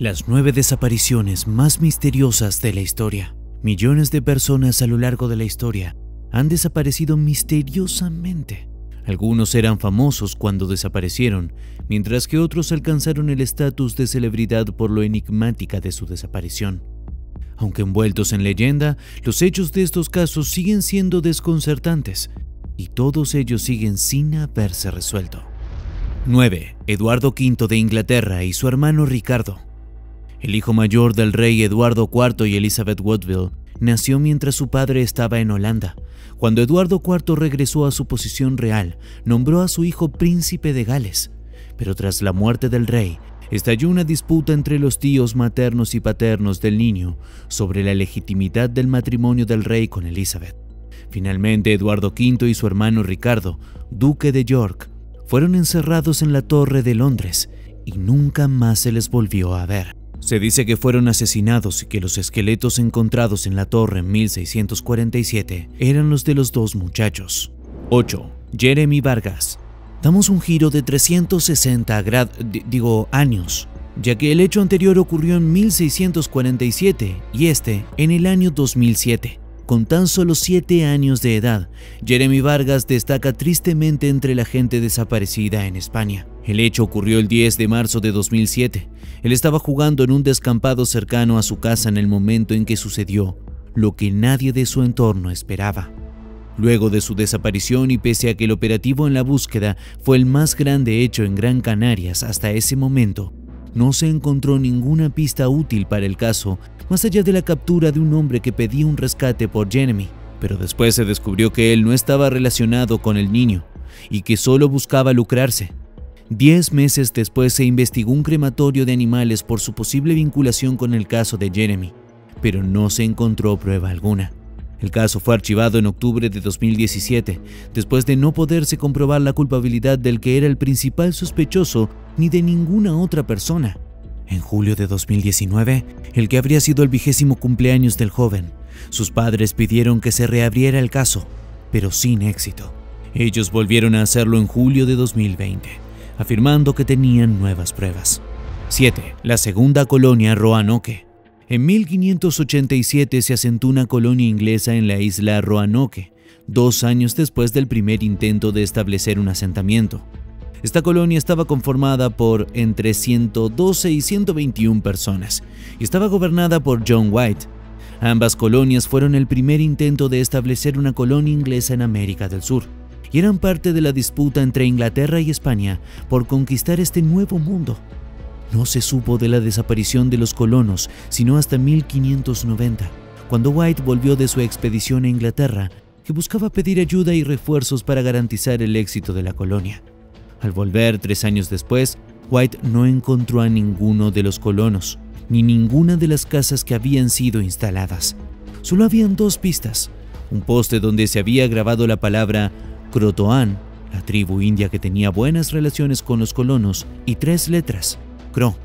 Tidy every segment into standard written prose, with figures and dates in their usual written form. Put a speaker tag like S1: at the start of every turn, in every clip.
S1: Las 9 desapariciones más misteriosas de la historia. Millones de personas a lo largo de la historia han desaparecido misteriosamente. Algunos eran famosos cuando desaparecieron, mientras que otros alcanzaron el estatus de celebridad por lo enigmática de su desaparición. Aunque envueltos en leyenda, los hechos de estos casos siguen siendo desconcertantes y todos ellos siguen sin haberse resuelto. 9. Eduardo V de Inglaterra y su hermano Ricardo. El hijo mayor del rey Eduardo IV y Elizabeth Woodville nació mientras su padre estaba en Holanda. Cuando Eduardo IV regresó a su posición real, nombró a su hijo príncipe de Gales. Pero tras la muerte del rey, estalló una disputa entre los tíos maternos y paternos del niño sobre la legitimidad del matrimonio del rey con Elizabeth. Finalmente, Eduardo V y su hermano Ricardo, duque de York, fueron encerrados en la Torre de Londres y nunca más se les volvió a ver. Se dice que fueron asesinados y que los esqueletos encontrados en la torre en 1647 eran los de los dos muchachos. 8. Jeremy Vargas. Damos un giro de 360 años, ya que el hecho anterior ocurrió en 1647 y este en el año 2007. Con tan solo 7 años de edad, Jeremy Vargas destaca tristemente entre la gente desaparecida en España. El hecho ocurrió el 10 de marzo de 2007. Él estaba jugando en un descampado cercano a su casa en el momento en que sucedió lo que nadie de su entorno esperaba. Luego de su desaparición y pese a que el operativo en la búsqueda fue el más grande hecho en Gran Canarias hasta ese momento, no se encontró ninguna pista útil para el caso, más allá de la captura de un hombre que pedía un rescate por Jeremy, pero después se descubrió que él no estaba relacionado con el niño y que solo buscaba lucrarse. 10 meses después se investigó un crematorio de animales por su posible vinculación con el caso de Jeremy, pero no se encontró prueba alguna. El caso fue archivado en octubre de 2017, después de no poderse comprobar la culpabilidad del que era el principal sospechoso ni de ninguna otra persona. En julio de 2019, el que habría sido el 20º cumpleaños del joven, sus padres pidieron que se reabriera el caso, pero sin éxito. Ellos volvieron a hacerlo en julio de 2020, afirmando que tenían nuevas pruebas. 7. La segunda colonia Roanoke. En 1587 se asentó una colonia inglesa en la isla Roanoke, 2 años después del primer intento de establecer un asentamiento. Esta colonia estaba conformada por entre 112 y 121 personas y estaba gobernada por John White. Ambas colonias fueron el primer intento de establecer una colonia inglesa en América del Sur y eran parte de la disputa entre Inglaterra y España por conquistar este nuevo mundo. No se supo de la desaparición de los colonos sino hasta 1590, cuando White volvió de su expedición a Inglaterra, que buscaba pedir ayuda y refuerzos para garantizar el éxito de la colonia. Al volver 3 años después, White no encontró a ninguno de los colonos, ni ninguna de las casas que habían sido instaladas. Solo habían 2 pistas, un poste donde se había grabado la palabra Crotoan, la tribu india que tenía buenas relaciones con los colonos, y 3 letras, Cro,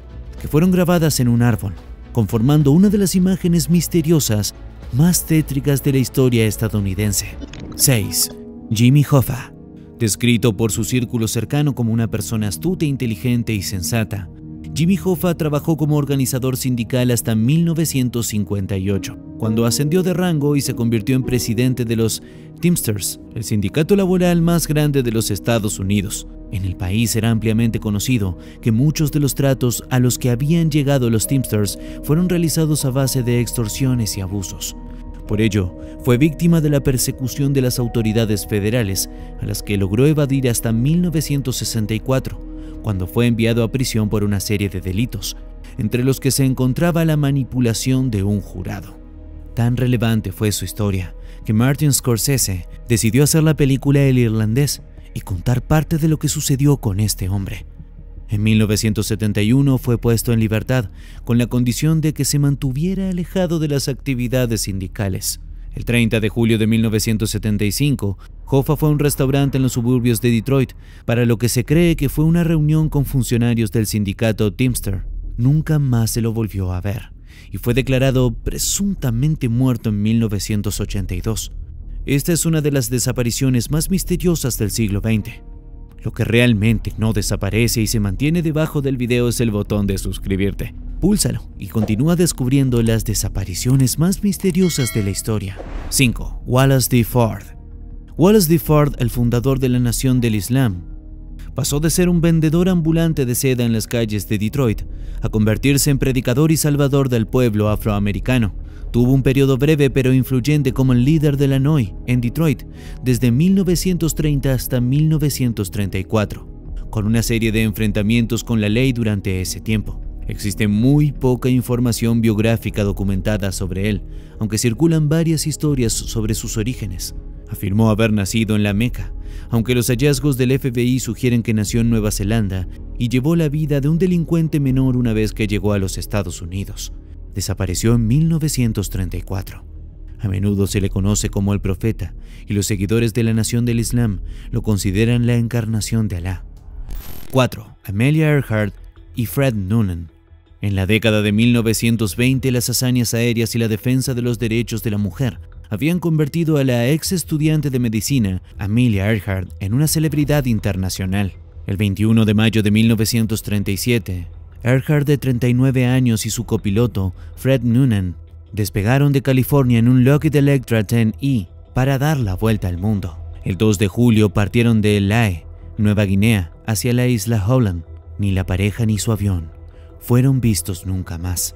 S1: que fueron grabadas en un árbol, conformando una de las imágenes misteriosas más tétricas de la historia estadounidense. 6. Jimmy Hoffa. Descrito por su círculo cercano como una persona astuta, inteligente y sensata, Jimmy Hoffa trabajó como organizador sindical hasta 1958, cuando ascendió de rango y se convirtió en presidente de los Teamsters, el sindicato laboral más grande de los Estados Unidos. En el país era ampliamente conocido que muchos de los tratos a los que habían llegado los Teamsters fueron realizados a base de extorsiones y abusos. Por ello, fue víctima de la persecución de las autoridades federales, a las que logró evadir hasta 1964, cuando fue enviado a prisión por una serie de delitos, entre los que se encontraba la manipulación de un jurado. Tan relevante fue su historia, que Martin Scorsese decidió hacer la película El Irlandés y contar parte de lo que sucedió con este hombre. En 1971 fue puesto en libertad, con la condición de que se mantuviera alejado de las actividades sindicales. El 30 de julio de 1975, Hoffa fue a un restaurante en los suburbios de Detroit, para lo que se cree que fue una reunión con funcionarios del sindicato Teamster. Nunca más se lo volvió a ver, y fue declarado presuntamente muerto en 1982. Esta es una de las desapariciones más misteriosas del siglo XX. Lo que realmente no desaparece y se mantiene debajo del video es el botón de suscribirte. Púlsalo y continúa descubriendo las desapariciones más misteriosas de la historia. 5. Wallace D. Ford. Wallace D. Ford, el fundador de la Nación del Islam, pasó de ser un vendedor ambulante de seda en las calles de Detroit a convertirse en predicador y salvador del pueblo afroamericano. Tuvo un periodo breve pero influyente como el líder de la NOI en Detroit desde 1930 hasta 1934, con una serie de enfrentamientos con la ley durante ese tiempo. Existe muy poca información biográfica documentada sobre él, aunque circulan varias historias sobre sus orígenes. Afirmó haber nacido en la Meca, aunque los hallazgos del FBI sugieren que nació en Nueva Zelanda y llevó la vida de un delincuente menor una vez que llegó a los Estados Unidos. Desapareció en 1934. A menudo se le conoce como el profeta, y los seguidores de la Nación del Islam lo consideran la encarnación de Alá. 4. Amelia Earhart y Fred Noonan. En la década de 1920, las hazañas aéreas y la defensa de los derechos de la mujer habían convertido a la ex estudiante de medicina, Amelia Earhart, en una celebridad internacional. El 21 de mayo de 1937, Earhart, de 39 años, y su copiloto, Fred Noonan, despegaron de California en un Lockheed Electra 10E para dar la vuelta al mundo. El 2 de julio partieron de Lae, Nueva Guinea, hacia la isla Holland. Ni la pareja ni su avión fueron vistos nunca más.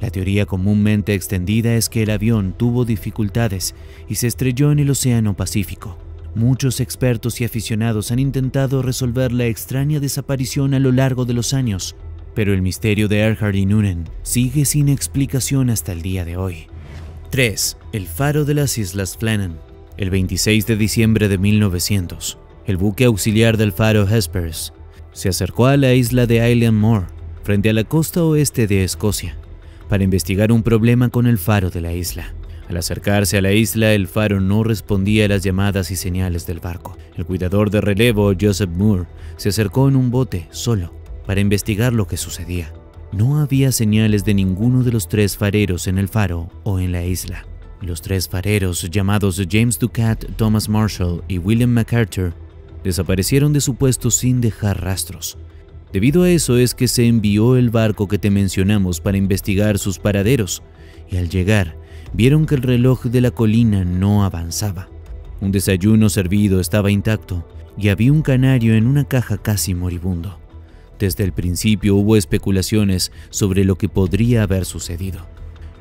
S1: La teoría comúnmente extendida es que el avión tuvo dificultades y se estrelló en el Océano Pacífico. Muchos expertos y aficionados han intentado resolver la extraña desaparición a lo largo de los años, pero el misterio de Earhart y Noonan sigue sin explicación hasta el día de hoy. 3. El faro de las Islas Flannan. El 26 de diciembre de 1900, el buque auxiliar del faro Hespers se acercó a la isla de Isle Moor, frente a la costa oeste de Escocia, para investigar un problema con el faro de la isla. Al acercarse a la isla, el faro no respondía a las llamadas y señales del barco. El cuidador de relevo, Joseph Moore, se acercó en un bote, solo, para investigar lo que sucedía. No había señales de ninguno de los 3 fareros en el faro o en la isla. Los 3 fareros, llamados James Ducat, Thomas Marshall y William MacArthur, desaparecieron de su puesto sin dejar rastros. Debido a eso es que se envió el barco que te mencionamos para investigar sus paraderos, y al llegar, vieron que el reloj de la colina no avanzaba. Un desayuno servido estaba intacto y había un canario en una caja casi moribundo. Desde el principio hubo especulaciones sobre lo que podría haber sucedido.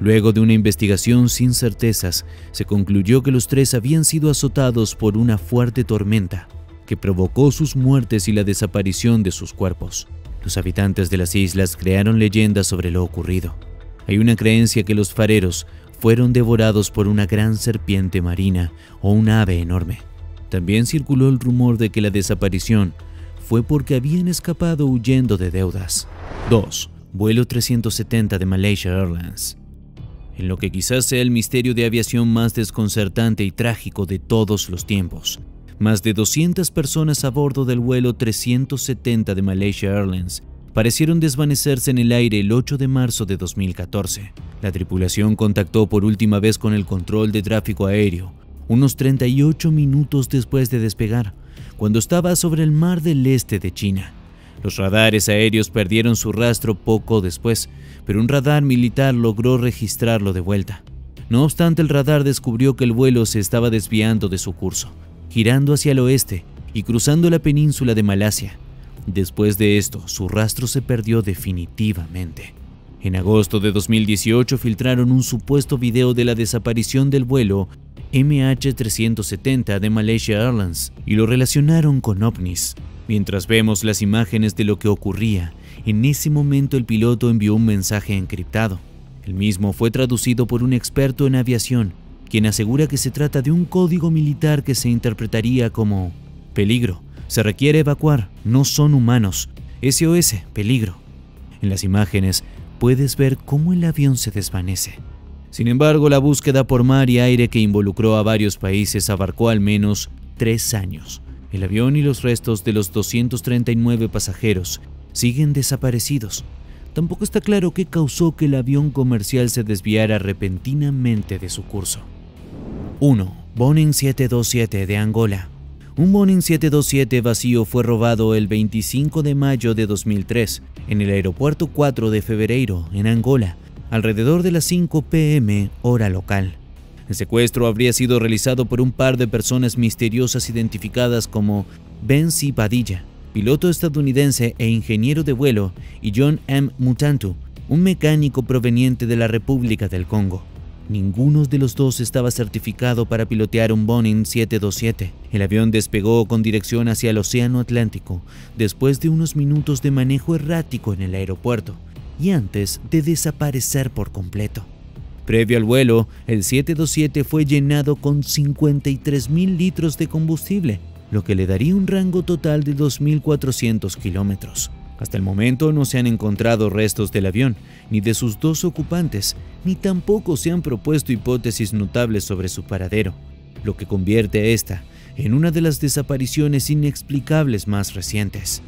S1: Luego de una investigación sin certezas, se concluyó que los 3 habían sido azotados por una fuerte tormenta que provocó sus muertes y la desaparición de sus cuerpos. Los habitantes de las islas crearon leyendas sobre lo ocurrido. Hay una creencia que los fareros fueron devorados por una gran serpiente marina o un ave enorme. También circuló el rumor de que la desaparición fue porque habían escapado huyendo de deudas. 2. Vuelo 370 de Malaysia Airlines. En lo que quizás sea el misterio de aviación más desconcertante y trágico de todos los tiempos, más de 200 personas a bordo del vuelo 370 de Malaysia Airlines parecieron desvanecerse en el aire el 8 de marzo de 2014. La tripulación contactó por última vez con el control de tráfico aéreo unos 38 minutos después de despegar, cuando estaba sobre el mar del este de China. Los radares aéreos perdieron su rastro poco después, pero un radar militar logró registrarlo de vuelta. No obstante, el radar descubrió que el vuelo se estaba desviando de su curso, girando hacia el oeste y cruzando la península de Malasia. Después de esto, su rastro se perdió definitivamente. En agosto de 2018 filtraron un supuesto video de la desaparición del vuelo MH370 de Malaysia Airlines y lo relacionaron con ovnis. Mientras vemos las imágenes de lo que ocurría, en ese momento el piloto envió un mensaje encriptado. El mismo fue traducido por un experto en aviación, quien asegura que se trata de un código militar que se interpretaría como: peligro, se requiere evacuar, no son humanos, SOS, peligro. En las imágenes puedes ver cómo el avión se desvanece. Sin embargo, la búsqueda por mar y aire que involucró a varios países abarcó al menos 3 años. El avión y los restos de los 239 pasajeros siguen desaparecidos. Tampoco está claro qué causó que el avión comercial se desviara repentinamente de su curso. 1. Boeing 727 de Angola. Un Boeing 727 vacío fue robado el 25 de mayo de 2003 en el aeropuerto 4 de febrero, en Angola, alrededor de las 5 p.m. hora local. El secuestro habría sido realizado por un par de personas misteriosas identificadas como Ben C. Padilla, piloto estadounidense e ingeniero de vuelo, y John M. Mutantu, un mecánico proveniente de la República del Congo. Ninguno de los dos estaba certificado para pilotear un Boeing 727. El avión despegó con dirección hacia el Océano Atlántico después de unos minutos de manejo errático en el aeropuerto y antes de desaparecer por completo. Previo al vuelo, el 727 fue llenado con 53.000 litros de combustible, lo que le daría un rango total de 2.400 kilómetros. Hasta el momento no se han encontrado restos del avión, ni de sus dos ocupantes, ni tampoco se han propuesto hipótesis notables sobre su paradero, lo que convierte a esta en una de las desapariciones inexplicables más recientes.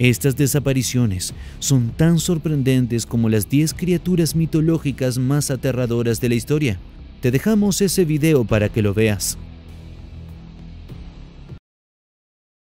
S1: Estas desapariciones son tan sorprendentes como las 10 criaturas mitológicas más aterradoras de la historia. Te dejamos ese video para que lo veas.